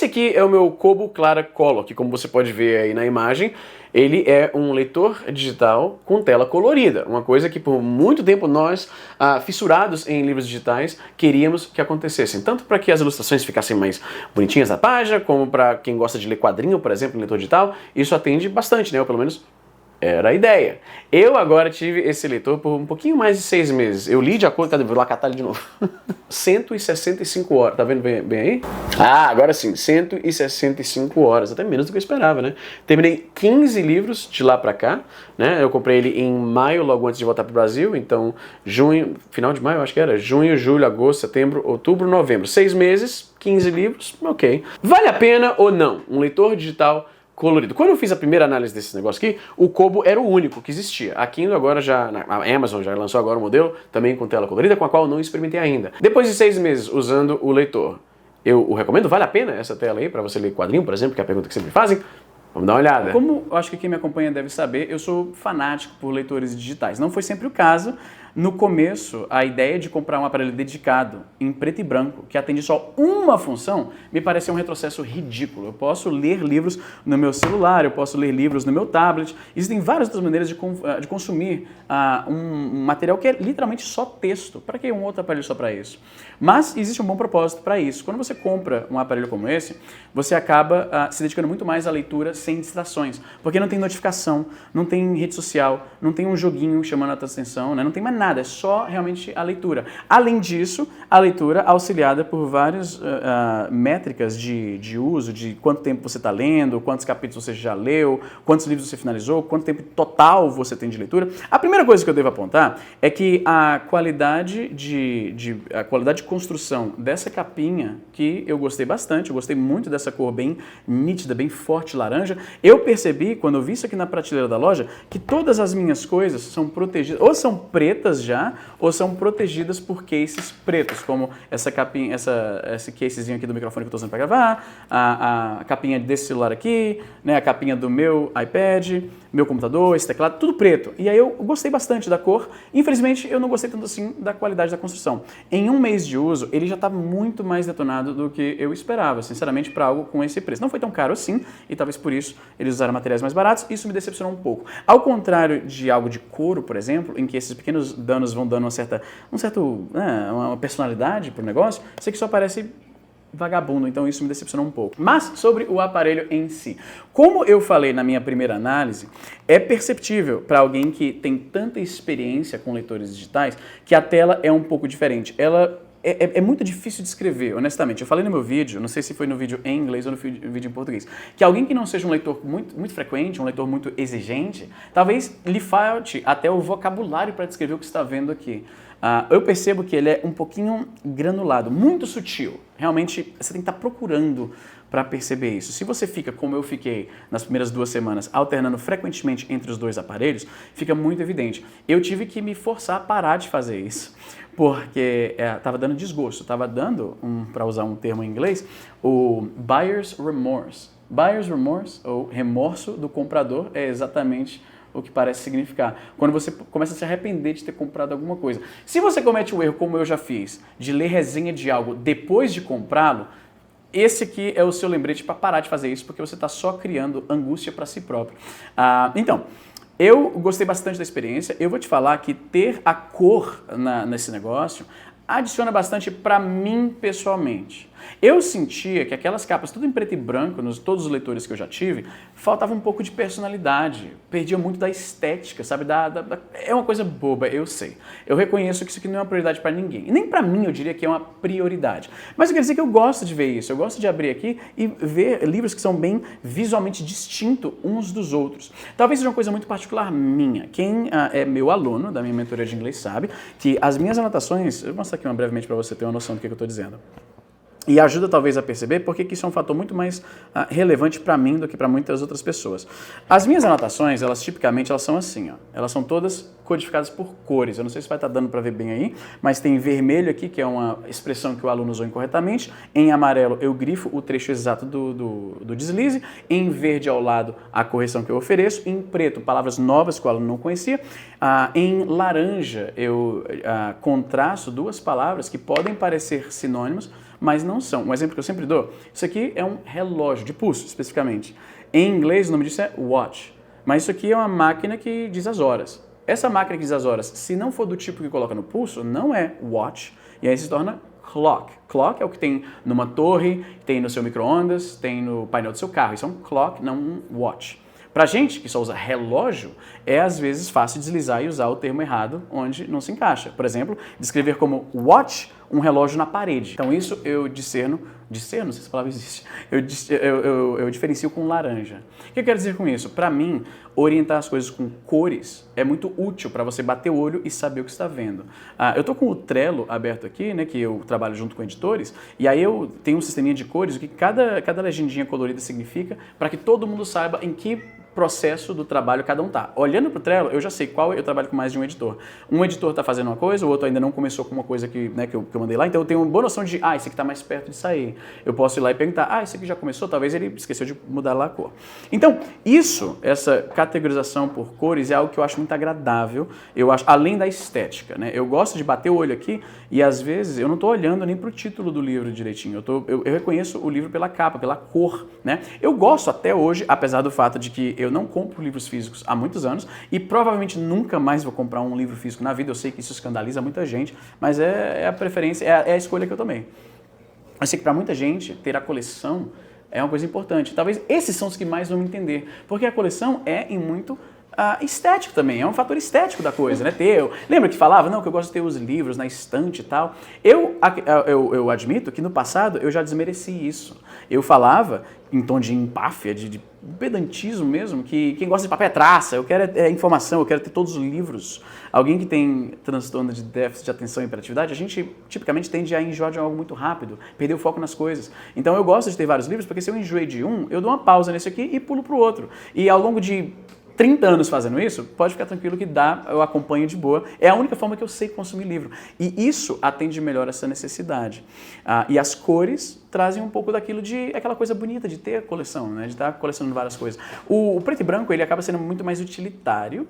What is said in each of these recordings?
Esse aqui é o meu Kobo Clara Color, que como você pode ver aí na imagem, ele é um leitor digital com tela colorida, uma coisa que por muito tempo nós, fissurados em livros digitais, queríamos que acontecessem, tanto para que as ilustrações ficassem mais bonitinhas na página, como para quem gosta de ler quadrinho, por exemplo, em leitor digital, isso atende bastante, né? Ou pelo menos era a ideia. Eu agora tive esse leitor por um pouquinho mais de 6 meses. Eu li de acordo... Cadê? Vou lá catar ele de novo. 165 horas. Tá vendo bem aí? Ah, agora sim. 165 horas. Até menos do que eu esperava, né? Terminei 15 livros de lá pra cá, né? Eu comprei ele em maio, logo antes de voltar pro Brasil. Então, junho... Final de maio, acho que era. Junho, julho, agosto, setembro, outubro, novembro. 6 meses, 15 livros. Ok. Vale a pena ou não? Um leitor digital colorido. Quando eu fiz a primeira análise desse negócio aqui, o Kobo era o único que existia. A Kindle agora já, a Amazon já lançou agora um modelo, também com tela colorida, com a qual eu não experimentei ainda. Depois de 6 meses usando o leitor, eu o recomendo? Vale a pena essa tela aí para você ler quadrinho, por exemplo, que é a pergunta que sempre fazem? Vamos dar uma olhada. Como eu acho que quem me acompanha deve saber, eu sou fanático por leitores digitais. Não foi sempre o caso. No começo, a ideia de comprar um aparelho dedicado, em preto e branco, que atende só uma função, me pareceu um retrocesso ridículo. Eu posso ler livros no meu celular, eu posso ler livros no meu tablet. Existem várias outras maneiras de consumir um material que é literalmente só texto. Para que um outro aparelho só para isso? Mas existe um bom propósito para isso. Quando você compra um aparelho como esse, você acaba se dedicando muito mais à leitura sem distrações, porque não tem notificação, não tem rede social, não tem um joguinho chamando a tua atenção, né? Não tem mais nada, é só realmente a leitura. Além disso, a leitura auxiliada por várias métricas de uso, de quanto tempo você está lendo, quantos capítulos você já leu, quantos livros você finalizou, quanto tempo total você tem de leitura. A primeira coisa que eu devo apontar é que a qualidade de construção dessa capinha, que eu gostei bastante, eu gostei muito dessa cor bem nítida, bem forte laranja. Eu percebi, quando eu vi isso aqui na prateleira da loja, que todas as minhas coisas são protegidas, ou são pretas já, ou são protegidas por cases pretos, como essa capinha, esse casezinho aqui do microfone que eu estou usando para gravar, a capinha desse celular aqui, né, a capinha do meu iPad, meu computador, esse teclado, tudo preto. E aí eu gostei bastante da cor. Infelizmente, eu não gostei tanto assim da qualidade da construção. Em um mês de uso, ele já está muito mais detonado do que eu esperava, sinceramente, para algo com esse preço. Não foi tão caro assim, e talvez por isso eles usaram materiais mais baratos. Isso me decepcionou um pouco. Ao contrário de algo de couro, por exemplo, em que esses pequenos danos vão dando uma personalidade para o negócio, isso aqui só parece vagabundo, então isso me decepcionou um pouco. Mas sobre o aparelho em si. Como eu falei na minha primeira análise, é perceptível para alguém que tem tanta experiência com leitores digitais que a tela é um pouco diferente. Ela é muito difícil de escrever, honestamente. Eu falei no meu vídeo, não sei se foi no vídeo em inglês ou no vídeo em português, que alguém que não seja um leitor muito frequente, um leitor muito exigente, talvez lhe falte até o vocabulário para descrever o que você está vendo aqui. Eu percebo que ele é um pouquinho granulado, muito sutil. Realmente, você tem que estar procurando para perceber isso. Se você fica, como eu fiquei nas primeiras 2 semanas, alternando frequentemente entre os dois aparelhos, fica muito evidente. Eu tive que me forçar a parar de fazer isso, porque estava dando desgosto, estava dando, para usar um termo em inglês, o buyer's remorse. Buyer's remorse, ou remorso do comprador, é exatamente o que parece significar. Quando você começa a se arrepender de ter comprado alguma coisa. Se você comete o erro, como eu já fiz, de ler resenha de algo depois de comprá-lo, esse aqui é o seu lembrete para parar de fazer isso, porque você está só criando angústia para si próprio. Então, eu gostei bastante da experiência. Eu vou te falar que ter a cor nesse negócio adiciona bastante para mim pessoalmente. Eu sentia que aquelas capas tudo em preto e branco, todos os leitores que eu já tive, faltava um pouco de personalidade, perdia muito da estética, sabe? É uma coisa boba, eu sei. Eu reconheço que isso aqui não é uma prioridade para ninguém. E nem para mim eu diria que é uma prioridade. Mas eu quero dizer que eu gosto de ver isso, eu gosto de abrir aqui e ver livros que são bem visualmente distintos uns dos outros. Talvez seja uma coisa muito particular minha. Quem é meu aluno da minha mentoria de inglês sabe que as minhas anotações, eu vou mostrar aqui brevemente para você ter uma noção do que eu estou dizendo. E ajuda talvez a perceber porque que isso é um fator muito mais relevante para mim do que para muitas outras pessoas. As minhas anotações, elas tipicamente são assim, ó. Elas são todas codificadas por cores. Eu não sei se vai estar dando para ver bem aí, mas tem vermelho aqui, que é uma expressão que o aluno usou incorretamente. Em amarelo eu grifo o trecho exato do deslize. Em verde ao lado a correção que eu ofereço. Em preto, palavras novas que o aluno não conhecia. Em laranja eu contrasto 2 palavras que podem parecer sinônimos, mas não são. Um exemplo que eu sempre dou, isso aqui é um relógio de pulso, especificamente. Em inglês o nome disso é watch, mas isso aqui é uma máquina que diz as horas. Essa máquina que diz as horas, se não for do tipo que coloca no pulso, não é watch, e aí se torna clock. Clock é o que tem numa torre, tem no seu micro-ondas, tem no painel do seu carro. Isso é um clock, não um watch. Pra gente que só usa relógio, é às vezes fácil deslizar e usar o termo errado onde não se encaixa. Por exemplo, descrever como watch um relógio na parede. Então isso eu discerno, não sei se essa palavra existe, eu diferencio com laranja. O que eu quero dizer com isso? Para mim, orientar as coisas com cores é muito útil para você bater o olho e saber o que está vendo. Eu tô com o Trello aberto aqui, né, que eu trabalho junto com editores, e aí eu tenho um sisteminha de cores, o que cada legendinha colorida significa, para que todo mundo saiba em que processo do trabalho cada um tá. Olhando para o Trello, eu já sei qual eu trabalho com mais de um editor. Um editor está fazendo uma coisa, o outro ainda não começou com uma coisa que eu mandei lá, então eu tenho uma boa noção de, esse aqui está mais perto de sair. Eu posso ir lá e perguntar, esse aqui já começou, talvez ele esqueceu de mudar lá a cor. Então, essa categorização por cores é algo que eu acho muito agradável, eu acho, além da estética, né? Eu gosto de bater o olho aqui e às vezes eu não estou olhando nem para o título do livro direitinho, eu reconheço o livro pela capa, pela cor, né? Eu gosto até hoje, apesar do fato de que eu não compro livros físicos há muitos anos e provavelmente nunca mais vou comprar um livro físico na vida. Eu sei que isso escandaliza muita gente, mas é a preferência, é a escolha que eu tomei. Eu sei que para muita gente ter a coleção é uma coisa importante. Talvez esses são os que mais vão me entender, porque a coleção é em muito estético também, é um fator estético da coisa, né? Lembra que falava, não, que eu gosto de ter os livros na estante e tal. Eu admito que no passado eu já desmereci isso. Eu falava em tom de empáfia, de pedantismo mesmo, que quem gosta de papel é traça, eu quero informação, eu quero ter todos os livros. Alguém que tem transtorno de déficit de atenção e hiperatividade, a gente tipicamente tende a enjoar de algo muito rápido, perder o foco nas coisas. Então eu gosto de ter vários livros, porque se eu enjoei de um, eu dou uma pausa nesse aqui e pulo pro outro. E ao longo de 30 anos fazendo isso, pode ficar tranquilo que eu acompanho de boa. É a única forma que eu sei consumir livro. E isso atende melhor essa necessidade. E as cores trazem um pouco daquilo aquela coisa bonita de ter a coleção, né? De estar colecionando várias coisas. O preto e branco, ele acaba sendo muito mais utilitário.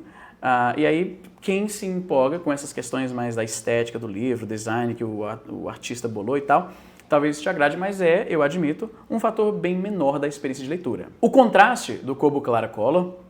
E aí, quem se empolga com essas questões mais da estética do livro, design que o artista bolou e tal, talvez te agrade, mas eu admito, um fator bem menor da experiência de leitura. O contraste do Kobo Color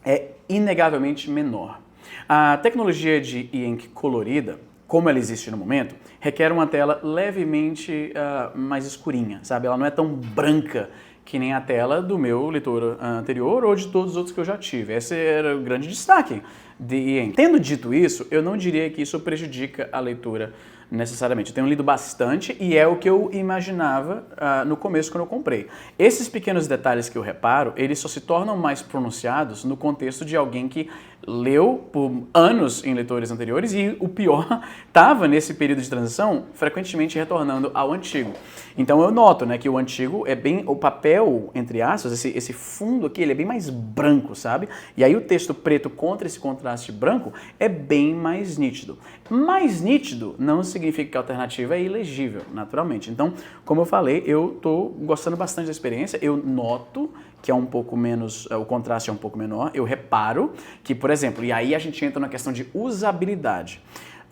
é inegavelmente menor. A tecnologia de e-ink colorida, como ela existe no momento, requer uma tela levemente mais escurinha, sabe? Ela não é tão branca que nem a tela do meu leitor anterior ou de todos os outros que eu já tive. Esse era o grande destaque de e-ink. Tendo dito isso, eu não diria que isso prejudica a leitura necessariamente. Eu tenho lido bastante e é o que eu imaginava no começo quando eu comprei. Esses pequenos detalhes que eu reparo, eles só se tornam mais pronunciados no contexto de alguém que leu por anos em leitores anteriores e o pior, estava nesse período de transição frequentemente retornando ao antigo. Então eu noto, né, que o antigo é bem, o papel, entre aspas, esse fundo aqui, ele é bem mais branco, sabe? E aí o texto preto contra esse contraste branco é bem mais nítido. Mais nítido não significa que a alternativa é ilegível, naturalmente. Então, como eu falei, eu estou gostando bastante da experiência, eu noto que é um pouco menos, o contraste é um pouco menor, eu reparo que, por exemplo, e aí a gente entra na questão de usabilidade.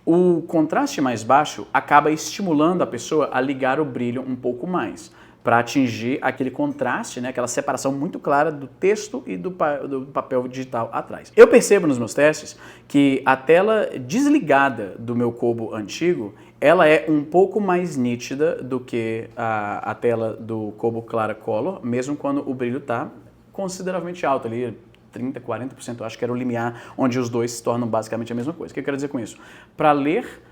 O contraste mais baixo acaba estimulando a pessoa a ligar o brilho um pouco mais, para atingir aquele contraste, né, aquela separação muito clara do texto e do papel digital atrás. Eu percebo nos meus testes que a tela desligada do meu Kobo antigo, ela é um pouco mais nítida do que a tela do Kobo Color, mesmo quando o brilho está consideravelmente alto ali, 30%, 40%, eu acho que era o limiar, onde os dois se tornam basicamente a mesma coisa. O que eu quero dizer com isso? Para ler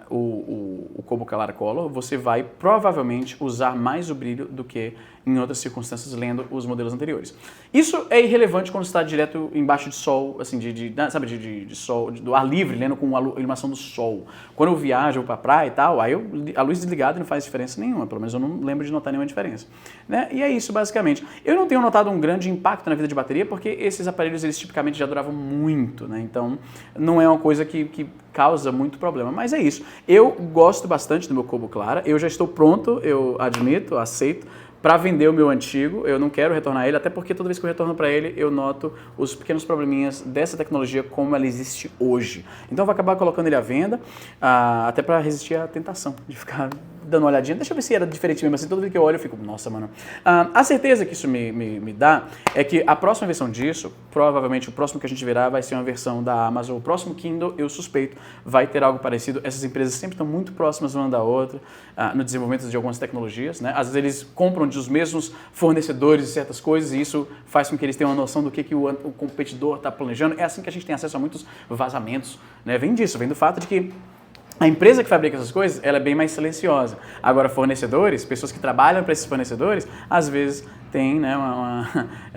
o Kobo Color, você vai provavelmente usar mais o brilho do que em outras circunstâncias lendo os modelos anteriores. Isso é irrelevante quando você está direto embaixo de sol, assim, de sol, do ar livre, lendo com a iluminação do sol. Quando eu viajo para a praia e tal, aí a luz desligada não faz diferença nenhuma, pelo menos eu não lembro de notar nenhuma diferença. Né? E é isso, basicamente. Eu não tenho notado um grande impacto na vida de bateria, porque esses aparelhos, eles tipicamente já duravam muito, né? Então, não é uma coisa que causa muito problema, mas é isso. Eu gosto bastante do meu Kobo Clara, eu já estou pronto, eu admito, aceito, para vender o meu antigo. Eu não quero retornar ele, até porque toda vez que eu retorno para ele, eu noto os pequenos probleminhas dessa tecnologia como ela existe hoje. Então eu vou acabar colocando ele à venda, até para resistir à tentação de ficar dando uma olhadinha, deixa eu ver se era diferente mesmo assim. Toda vez que eu olho eu fico, nossa, mano. A certeza que isso me dá é que a próxima versão disso, provavelmente o próximo que a gente verá vai ser uma versão da Amazon. O próximo Kindle, eu suspeito, vai ter algo parecido. Essas empresas sempre estão muito próximas uma da outra no desenvolvimento de algumas tecnologias, né? Às vezes eles compram dos mesmos fornecedores de certas coisas e isso faz com que eles tenham uma noção do que o competidor está planejando. É assim que a gente tem acesso a muitos vazamentos, né? Vem disso, vem do fato de que a empresa que fabrica essas coisas, ela é bem mais silenciosa. Agora, fornecedores, pessoas que trabalham para esses fornecedores, às vezes têm, né,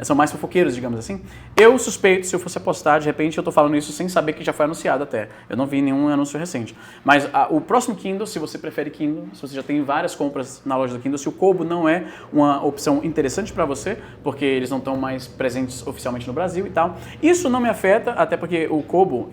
são mais fofoqueiros, digamos assim. Eu suspeito, se eu fosse apostar, de repente eu estou falando isso sem saber que já foi anunciado até. Eu não vi nenhum anúncio recente. Mas o próximo Kindle, se você prefere Kindle, se você já tem várias compras na loja do Kindle, se o Kobo não é uma opção interessante para você, porque eles não estão mais presentes oficialmente no Brasil e tal, isso não me afeta, até porque o Kobo,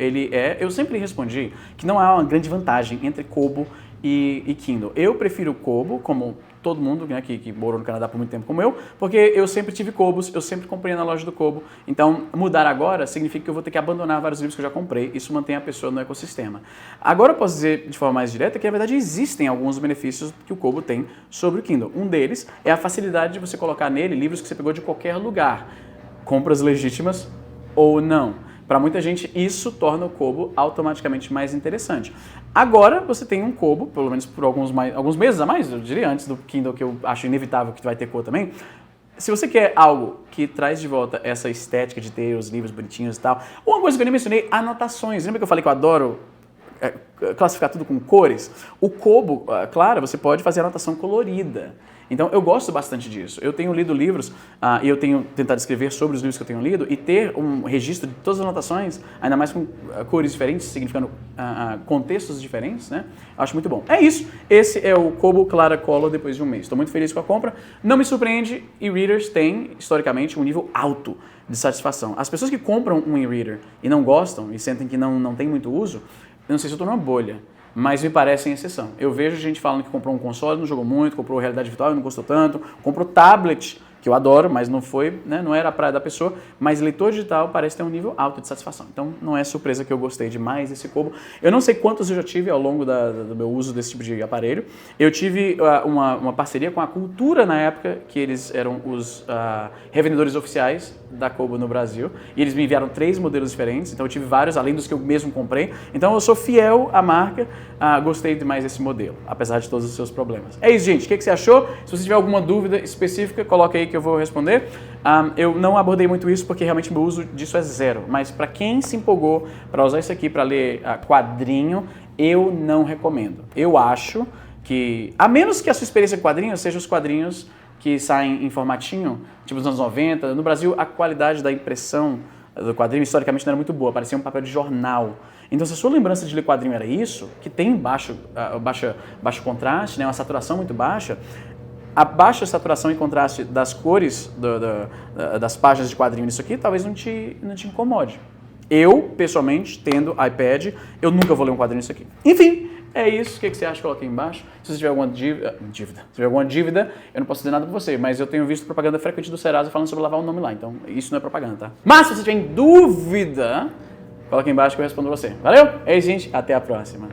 eu sempre respondi que não há uma grande vantagem entre Kobo e Kindle. Eu prefiro o Kobo, como todo mundo, né, que morou no Canadá por muito tempo como eu, porque eu sempre tive Kobos, eu sempre comprei na loja do Kobo. Então, mudar agora significa que eu vou ter que abandonar vários livros que eu já comprei. Isso mantém a pessoa no ecossistema. Agora eu posso dizer de forma mais direta que, na verdade, existem alguns benefícios que o Kobo tem sobre o Kindle. Um deles é a facilidade de você colocar nele livros que você pegou de qualquer lugar. Compras legítimas ou não. Para muita gente, isso torna o Kobo automaticamente mais interessante. Agora, você tem um Kobo, pelo menos por alguns meses a mais, eu diria, antes do Kindle, que eu acho inevitável que vai ter Kobo também. Se você quer algo que traz de volta essa estética de ter os livros bonitinhos e tal, uma coisa que eu nem mencionei, anotações. Lembra que eu falei que eu adoro classificar tudo com cores? O Kobo, claro, você pode fazer anotação colorida. Então, eu gosto bastante disso. Eu tenho lido livros e eu tenho tentado escrever sobre os livros que eu tenho lido e ter um registro de todas as anotações, ainda mais com cores diferentes, significando contextos diferentes, né? Eu acho muito bom. É isso. Esse é o Kobo Clara Color depois de um mês. Estou muito feliz com a compra. Não me surpreende, e-readers têm, historicamente, um nível alto de satisfação. As pessoas que compram um e-reader e não gostam e sentem que não tem muito uso, eu não sei se eu estou numa bolha, mas me parecem exceção. Eu vejo gente falando que comprou um console, não jogou muito, comprou realidade virtual e não gostou tanto, comprou tablet, que eu adoro, mas não foi, né, não era a praia da pessoa, mas leitor digital parece ter um nível alto de satisfação. Então não é surpresa que eu gostei demais desse Kobo. Eu não sei quantos eu já tive ao longo do meu uso desse tipo de aparelho. Eu tive uma parceria com a Cultura na época, que eles eram os revendedores oficiais da Kobo no Brasil, e eles me enviaram 3 modelos diferentes, então eu tive vários, além dos que eu mesmo comprei. Então eu sou fiel à marca, gostei demais desse modelo, apesar de todos os seus problemas. É isso, gente. O que você achou? Se você tiver alguma dúvida específica, coloca aí que eu vou responder. Eu não abordei muito isso porque realmente meu uso disso é zero, mas para quem se empolgou para usar isso aqui para ler quadrinho, eu não recomendo. Eu acho que, a menos que a sua experiência com quadrinhos seja os quadrinhos que saem em formatinho, tipo dos anos 90, no Brasil a qualidade da impressão do quadrinho historicamente não era muito boa, parecia um papel de jornal. Então, se a sua lembrança de ler quadrinho era isso, que tem baixo contraste, né, uma saturação muito baixa, a baixa saturação e contraste das cores das páginas de quadrinho nisso aqui talvez não te incomode. Eu, pessoalmente, tendo iPad, eu nunca vou ler um quadrinho nisso aqui. Enfim, é isso. O que você acha? Coloca aí embaixo. Se você tiver alguma dívida, se tiver alguma dívida, eu não posso dizer nada pra você, mas eu tenho visto propaganda frequente do Serasa falando sobre lavar o nome lá, então isso não é propaganda, tá? Mas se você tiver em dúvida, coloca aí embaixo que eu respondo você. Valeu? É isso, gente. Até a próxima.